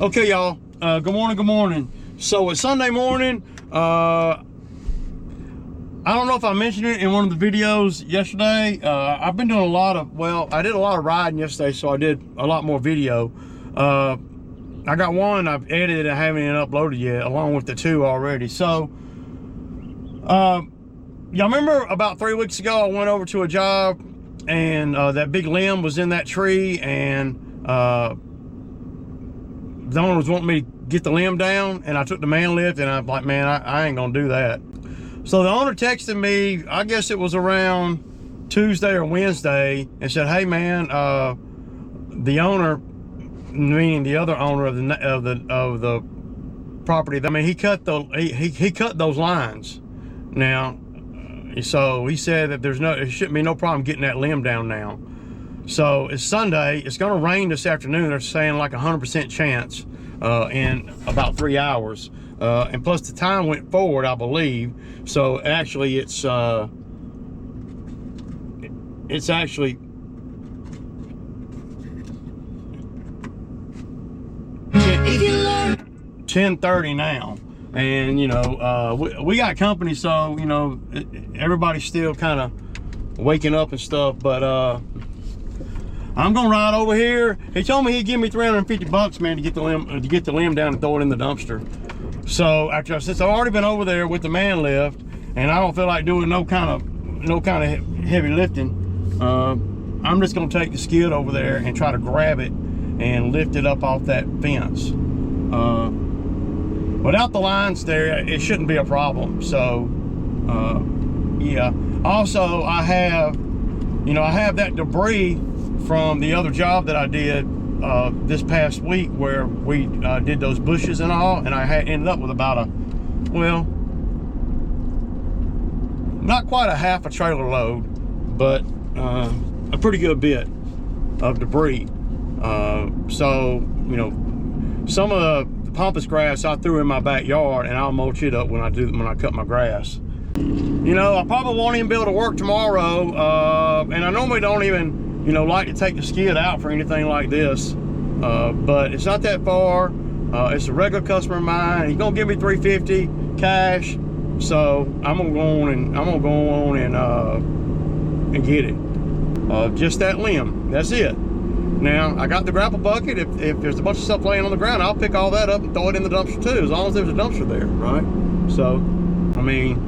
Okay, y'all. Good morning. Good morning. So it's Sunday morning. I don't know if I mentioned it in one of the videos yesterday. I've been doing a lot of, I did a lot of riding yesterday, so I did a lot more video. I got one I've edited, I haven't even uploaded yet, along with the two already. So, y'all remember about 3 weeks ago, I went over to a job and that big limb was in that tree, and the owner was wanting me to get the limb down, and I took the man lift, and I'm like, man, I ain't gonna do that. So the owner texted me, I guess it was around Tuesday or Wednesday, and said, hey man, the owner, meaning the other owner of the property, I mean, he cut those lines. Now, so he said that it shouldn't be no problem getting that limb down now. So it's Sunday, it's gonna rain this afternoon. They're saying like 100% chance in about 3 hours. And plus the time went forward, I believe. So actually it's actually 10:30 now. And you know, we got company, so you know, everybody's still kind of waking up and stuff, but I'm gonna ride over here. He told me he'd give me 350 bucks, man, to get the limb down and throw it in the dumpster. So since I've already been over there with the man lift, and I don't feel like doing no kind of heavy lifting, I'm just gonna take the skid over there and try to grab it and lift it up off that fence. Without the lines there, it shouldn't be a problem. So yeah. Also, I have that debris from the other job that I did this past week, where we did those bushes and all, and I had ended up with about not quite a half a trailer load, but a pretty good bit of debris. So you know, some of the pampas grass I threw in my backyard, and I'll mulch it up when I cut my grass. You know, I probably won't even be able to work tomorrow, and I normally don't even, you know, like to take the skid out for anything like this, but it's not that far. It's a regular customer of mine. He's gonna give me $350 cash, so I'm gonna go on and get it. Just that limb. That's it. Now I got the grapple bucket. If there's a bunch of stuff laying on the ground, I'll pick all that up and throw it in the dumpster too, as long as there's a dumpster there, right? So, I mean,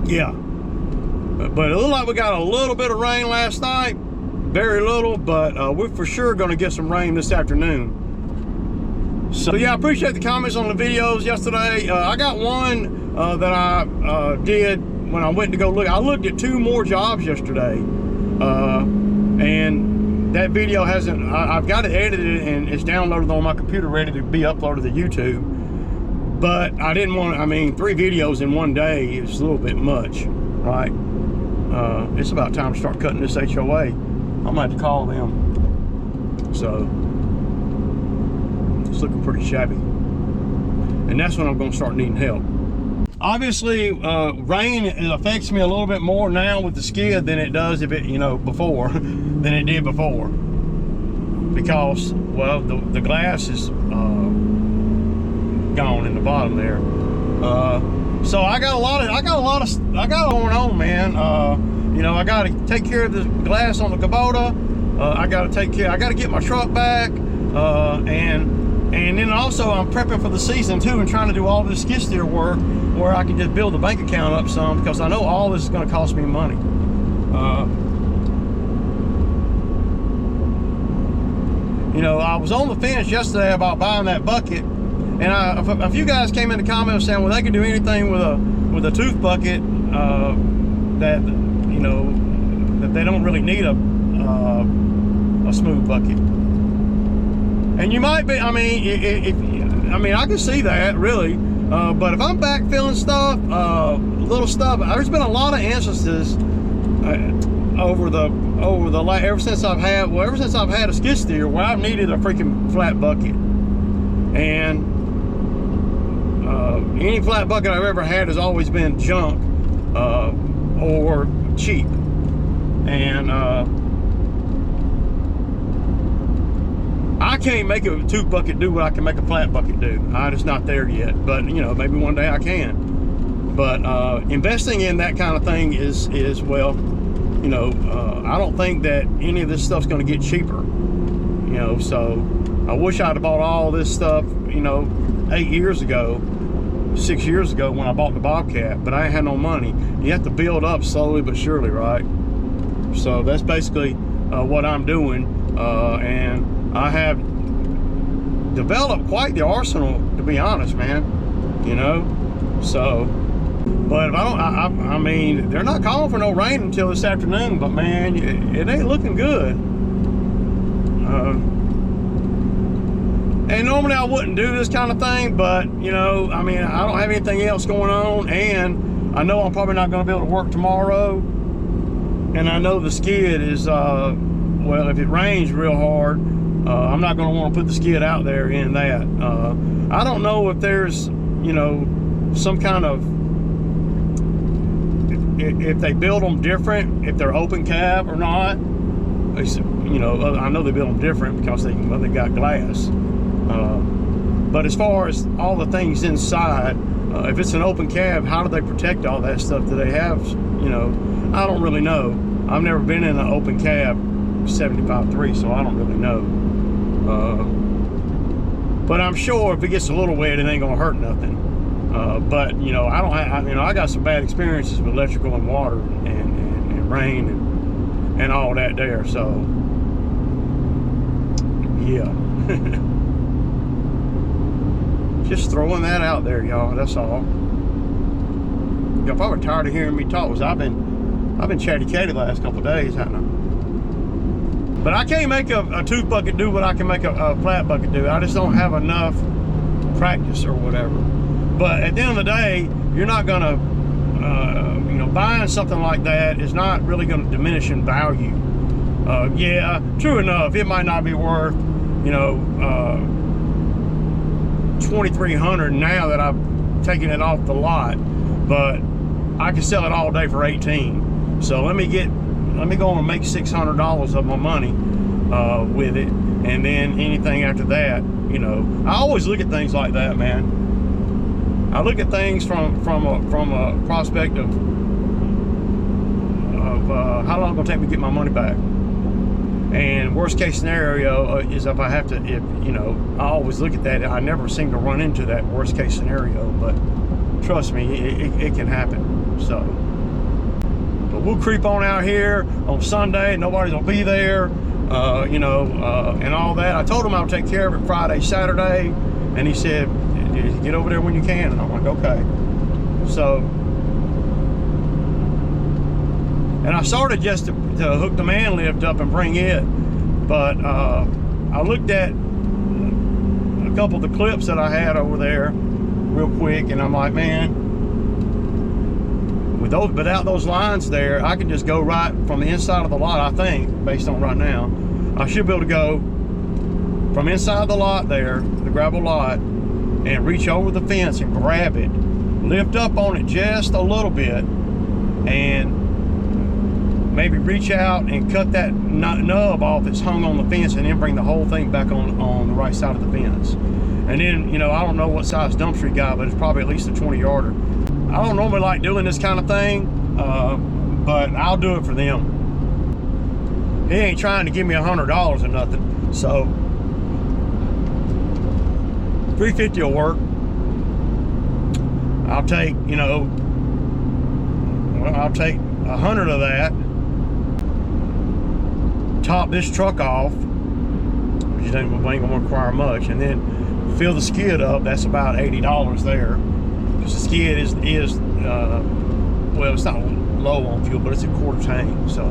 yeah. But it looked like we got a little bit of rain last night, very little, but we're for sure going to get some rain this afternoon. So yeah, I appreciate the comments on the videos yesterday. I got one that I did when I went to go look. I looked at 2 more jobs yesterday, and that video hasn't, I've got it edited and it's downloaded on my computer, ready to be uploaded to YouTube. But I didn't want, 3 videos in one day is a little bit much, right? It's about time to start cutting this HOA. I'm gonna have to call them. So it's looking pretty shabby, and that's when I'm gonna start needing help. Obviously, rain affects me a little bit more now with the skid than it does before, than it did before, because the glass is gone in the bottom there. So I got a lot going on, man. You know, I got to take care of the glass on the Kubota. I got to get my truck back, and then also I'm prepping for the season too, and trying to do all this skid steer work where I can just build the bank account up some, because I know all this is going to cost me money. You know, I was on the fence yesterday about buying that bucket, and a few guys came in the comments saying, well, they can do anything with a tooth bucket, that, you know, that they don't really need a smooth bucket. And you might be, I can see that, really. But if I'm backfilling stuff, little stuff, there's been a lot of instances ever since I've had a skid steer where I've needed a freaking flat bucket. And any flat bucket I've ever had has always been junk or cheap. And I can't make a tube bucket do what I can make a flat bucket do. I'm just not there yet, but you know, maybe one day I can. But investing in that kind of thing is well, you know, I don't think that any of this stuff's going to get cheaper, you know. So I wish I'd have bought all this stuff, you know, 8 years ago, 6 years ago when I bought the Bobcat, but I ain't had no money. You have to build up slowly but surely, right? So that's basically what I'm doing, and I have developed quite the arsenal, to be honest, man, you know. So, but if I mean, they're not calling for no rain until this afternoon, but man, it ain't looking good. And normally I wouldn't do this kind of thing, but you know, I mean, I don't have anything else going on, and I know I'm probably not going to be able to work tomorrow, and I know the skid is, well, if it rains real hard, I'm not going to want to put the skid out there in that. I don't know if there's, you know, some kind of, if they build them different, if they're open cab or not. You know, I know they build them different because they got glass. But as far as all the things inside, if it's an open cab, how do they protect all that stuff? Do they have, you know, I don't really know. I've never been in an open cab 75.3, so I don't really know. But I'm sure if it gets a little wet, it ain't gonna hurt nothing. But you know, you know, I got some bad experiences with electrical and water and rain and all that there. So yeah. Just throwing that out there, y'all. That's all. Y'all probably tired of hearing me talk. Because I've been chatty catty the last couple of days, haven't I? But I can't make a tube bucket do what I can make a flat bucket do. I just don't have enough practice or whatever. But at the end of the day, you're not gonna, you know, buying something like that is not really gonna diminish in value. Yeah, true enough, it might not be worth, you know, $2,300 now that I've taken it off the lot, but I can sell it all day for $18. So let me go and make $600 of my money with it, and then anything after that, you know. I always look at things like that, man. I look at things from a prospect of how long it's gonna take me to get my money back. And worst case scenario is if I have to, you know, I always look at that. I never seem to run into that worst case scenario, but trust me, it can happen. So, but we'll creep on out here on Sunday. Nobody's gonna be there, you know, and all that. I told him I would take care of it Friday, Saturday, and he said, get over there when you can. And I'm like, okay. So, and I started just to hook the man lift up and bring it, but I looked at a couple of the clips that I had over there real quick, and I'm like, man, without those lines there, I can just go right from the inside of the lot. I think, based on right now, I should be able to go from inside the lot there, the gravel lot, and reach over the fence and grab it, lift up on it just a little bit, and maybe reach out and cut that nub off that's hung on the fence, and then bring the whole thing back on the right side of the fence. And then, you know, I don't know what size dumpster you got, but it's probably at least a 20-yarder. I don't normally like doing this kind of thing, but I'll do it for them. He ain't trying to give me $100 or nothing, so $350 will work. I'll take, you know, well, I'll take 100 of that, top this truck off, which ain't gonna require much, and then fill the skid up. That's about $80 there, because the skid is well, it's not low on fuel, but it's a quarter tank. So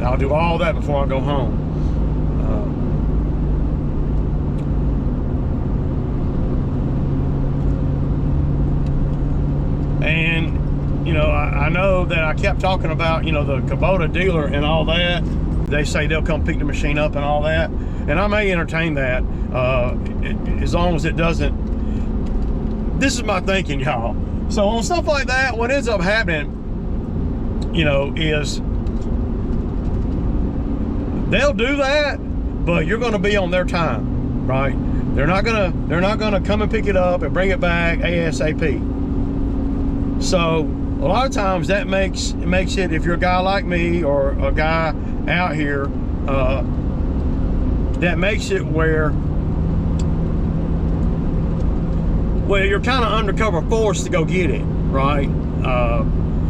I'll do all that before I go home. And you know, I know that I kept talking about, you know, the Kubota dealer and all that. They say they'll come pick the machine up and all that, and I may entertain that, as long as it doesn't. This is my thinking, y'all. So on stuff like that, what ends up happening, you know, is they'll do that, but you're going to be on their time, right? They're not gonna come and pick it up and bring it back ASAP. So a lot of times that makes it, if you're a guy like me or a guy out here, that makes it where you're kind of undercover forced to go get it, right?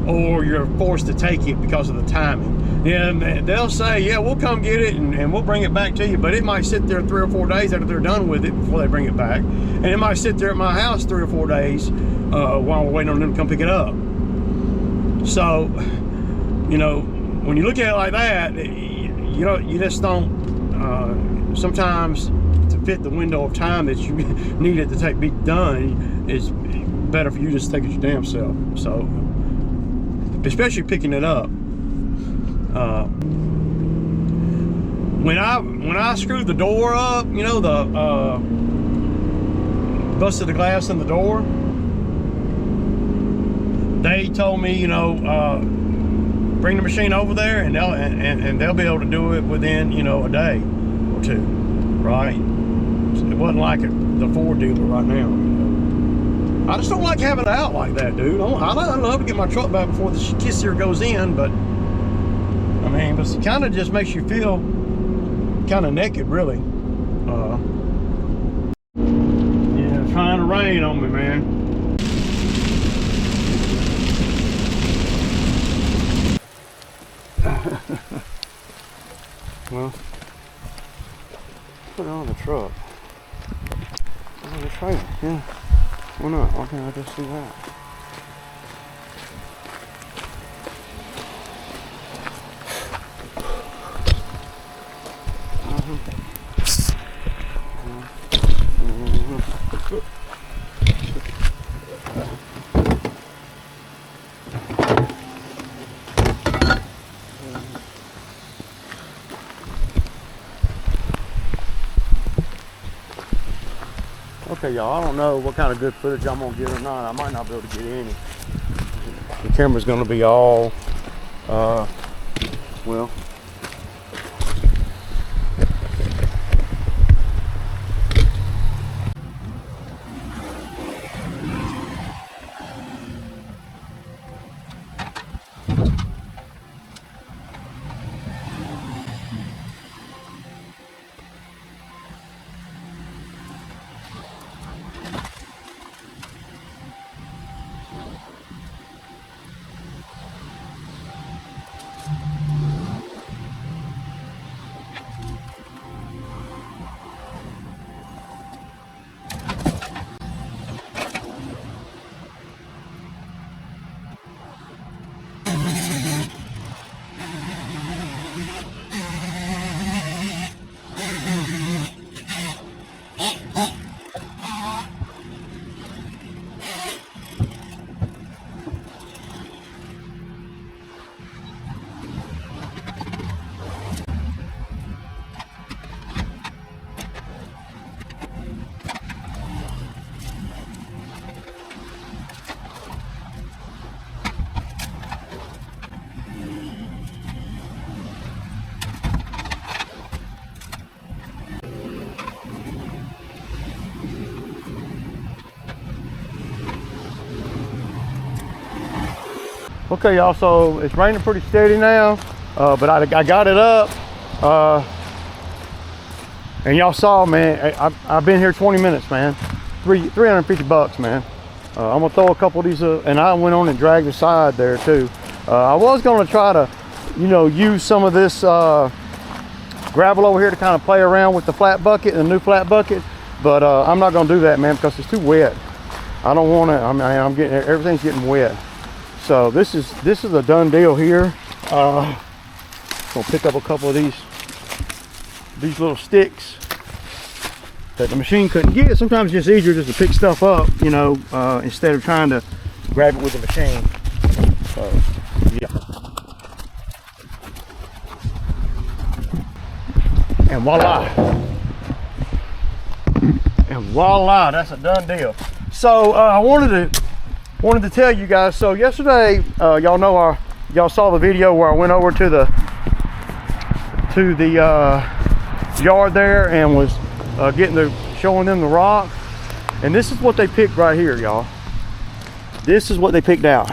Or you're forced to take it because of the timing. And they'll say, yeah, we'll come get it and we'll bring it back to you, but it might sit there 3 or 4 days after they're done with it before they bring it back. And it might sit there at my house 3 or 4 days while we're waiting on them to come pick it up. So, you know, when you look at it like that, you just don't, sometimes to fit the window of time that you need it to be done, it's better for you just to take it your damn self. So, especially picking it up. When I screwed the door up, you know, the busted the glass in the door, they told me, you know, bring the machine over there and they'll be able to do it within, you know, a day or 2, right? So it wasn't like the Ford dealer right now. You know? I just don't like having it out like that, dude. I love to get my truck back before the kiss here goes in, but I mean, it kind of just makes you feel kind of naked, really. Yeah, it's trying to rain on me, man. Well, put it on the truck. On the trailer, yeah. Why not? Why can't I just do that? Okay, y'all, I don't know what kind of good footage I'm gonna get or not. I might not be able to get any. The camera's gonna be all, well, okay, y'all, so it's raining pretty steady now, but I got it up, and y'all saw, man, I've been here 20 minutes, man. $350, man. I'm gonna throw a couple of these, and I went on and dragged the side there too. I was gonna try to, you know, use some of this gravel over here to kind of play around with the flat bucket, the new flat bucket, but I'm not gonna do that, man, because it's too wet. I don't want to. I mean, everything's getting wet. So this is a done deal here. Gonna pick up a couple of these little sticks that the machine couldn't get. Sometimes it's just easier just to pick stuff up, you know, instead of trying to grab it with the machine. So yeah. And voila, that's a done deal. So I wanted to tell you guys, so yesterday, y'all saw the video where I went over to the yard there and was showing them the rock. And this is what they picked right here, y'all. This is what they picked out.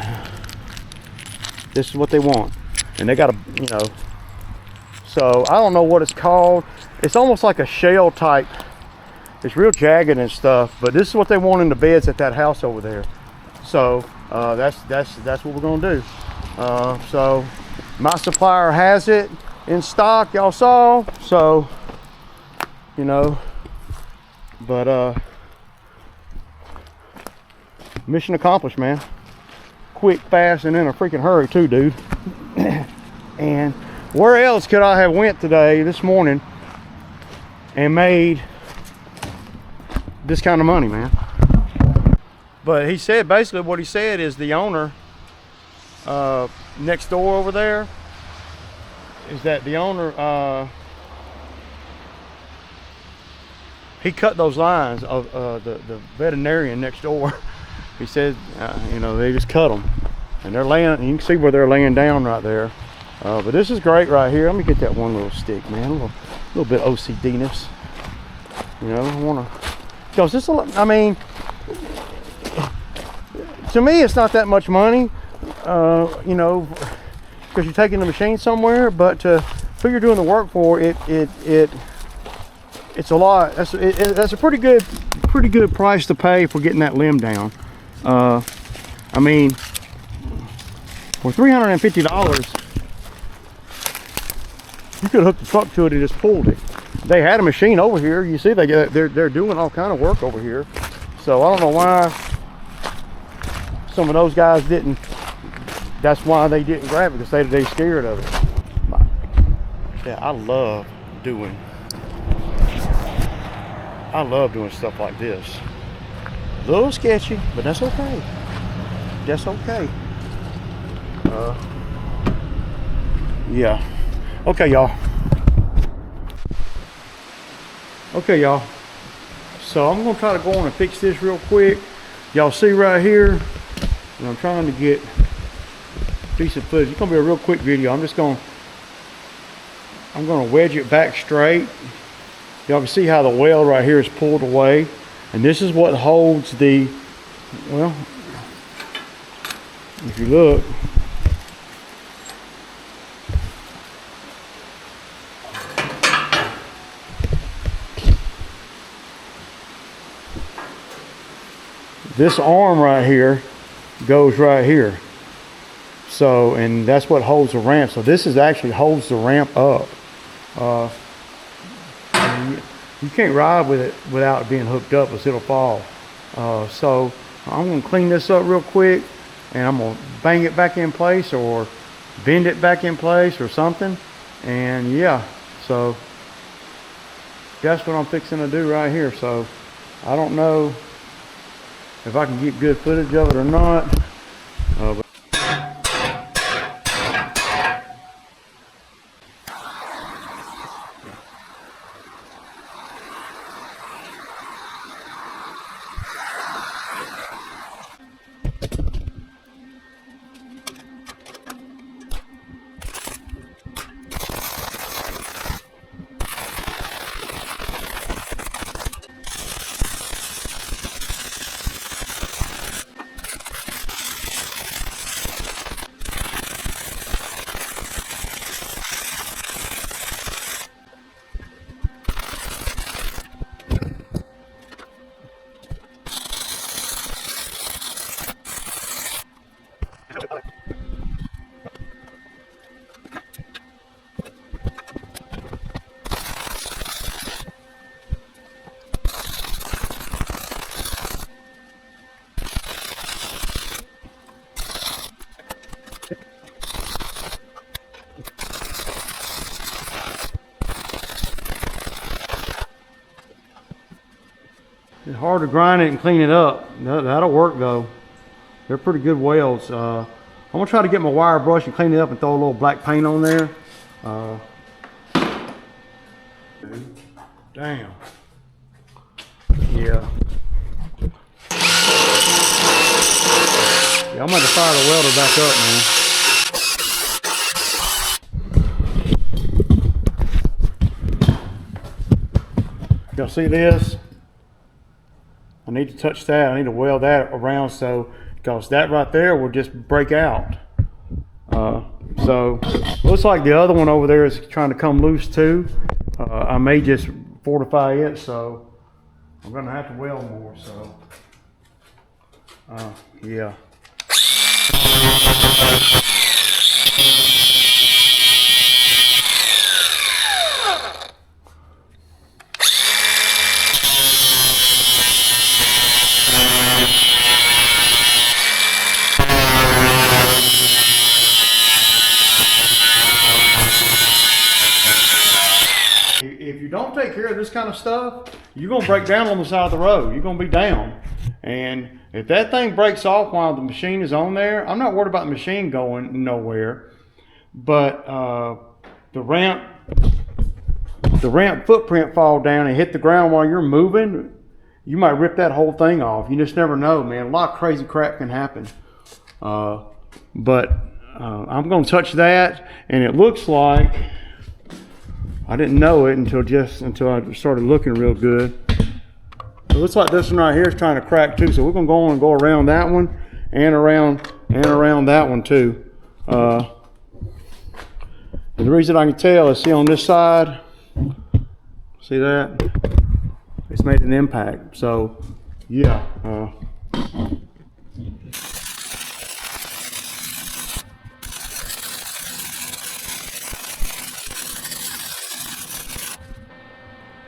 This is what they want. And they got a, you know, so I don't know what it's called. It's almost like a shell type. It's real jagged and stuff, but this is what they want in the beds at that house over there. So that's what we're gonna do. So my supplier has it in stock, y'all saw. So, you know, but mission accomplished, man. Quick, fast, and in a freaking hurry too, dude. And where else could I have went today, this morning, and made this kind of money, man? But he said, basically what he said is the owner next door over there, is that the owner, he cut those lines of the veterinarian next door. He said, you know, they just cut them, and they're laying. You can see where they're laying down right there. But this is great right here. Let me get that one little stick, man. A little bit OCD-ness. You know, I want to, because this, I mean, to me, it's not that much money. You know, because you're taking the machine somewhere, but who you're doing the work for, it's a lot. That's a pretty good price to pay for getting that limb down. I mean, for $350, you could hook the truck to it and just pulled it. They had a machine over here. You see, they're doing all kind of work over here. So I don't know why some of those guys didn't. That's why they didn't grab it, because they're scared of it. Yeah, I love doing stuff like this. A little sketchy, but that's okay. That's okay. Yeah. Okay, y'all. Okay, y'all. So I'm gonna try to go on and fix this real quick. Y'all see right here, and I'm trying to get decent footage. It's gonna be a real quick video. I'm gonna wedge it back straight. Y'all can see how the weld right here is pulled away, and this is what holds the, well, if you look, this arm right here goes right here. So, and that's what holds the ramp. So this is actually holds the ramp up. You can't ride with it without it being hooked up, because it'll fall. So I'm gonna clean this up real quick, and I'm gonna bang it back in place or bend it back in place or something. And yeah, so that's what I'm fixing to do right here. So I don't know if I can get good footage of it or not. But it's hard to grind it and clean it up. That'll work though. They're pretty good welds. I'm gonna try to get my wire brush and clean it up and throw a little black paint on there. Damn. Yeah. Yeah, I'm gonna have to fire the welder back up, man. Y'all see this? I need to touch that. I need to weld that around, so because that right there will just break out. So looks like the other one over there is trying to come loose too. I may just fortify it, so I'm gonna have to weld more. So yeah. If you don't take care of this kind of stuff, you're gonna break down on the side of the road. You're gonna be down. And if that thing breaks off while the machine is on there, I'm not worried about the machine going nowhere. But the ramp footprint fall down and hit the ground while you're moving, you might rip that whole thing off. You just never know, man. A lot of crazy crap can happen. But I'm gonna touch that, and it looks like, I didn't know it until I started looking real good. It looks like this one right here is trying to crack too, so we're gonna go on and go around that one and around that one too. And the reason I can tell is, see on this side, see that? It's made an impact. So yeah.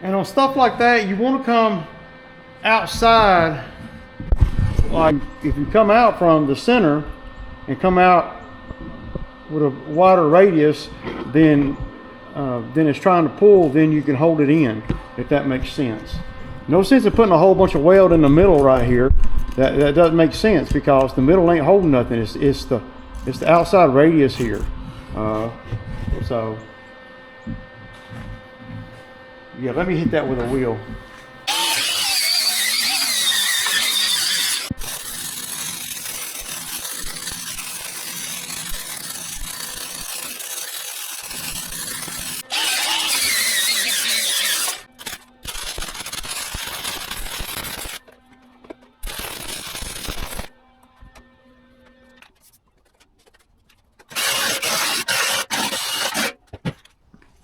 And on stuff like that, you want to come outside. Like if you come out from the center and come out with a wider radius, then it's trying to pull, then you can hold it in, if that makes sense. No sense in putting a whole bunch of weld in the middle right here. That doesn't make sense, because the middle ain't holding nothing. It's the outside radius here. So yeah, let me hit that with a wheel.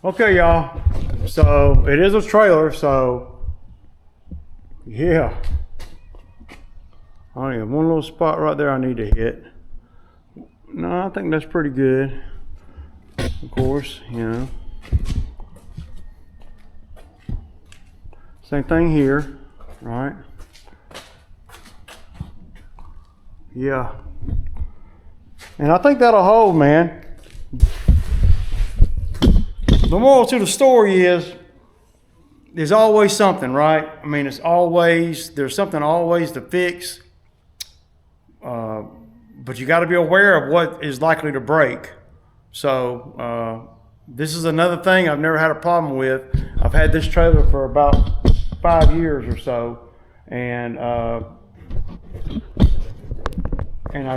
Okay, y'all. So it is a trailer, so yeah. I only have one little spot right there I need to hit. No, I think that's pretty good. Of course, you know. Same thing here, right? Yeah. And I think that'll hold, man. The moral to the story is, there's always something, right? I mean, there's something always to fix. But you got to be aware of what is likely to break. So this is another thing I've never had a problem with. I've had this trailer for about 5 years or so, and I've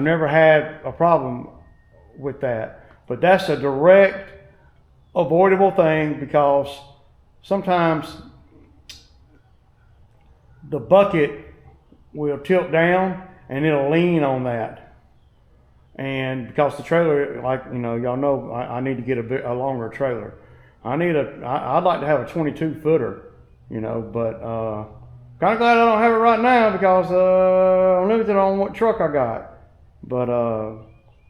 never had a problem with that. But that's a direct avoidable thing, because sometimes the bucket will tilt down and it'll lean on that. And because the trailer, like, you know, y'all know, I need to get a longer trailer. I'd like to have a 22 footer, you know, but kind of glad I don't have it right now, because I'm limited on what truck I got. But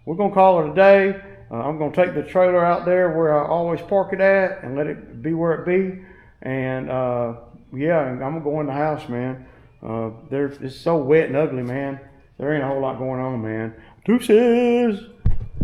we're gonna call it a day. I'm going to take the trailer out there where I always park it at and let it be where it be. And yeah, I'm going to go in the house, man. It's so wet and ugly, man. There ain't a whole lot going on, man. Deuces.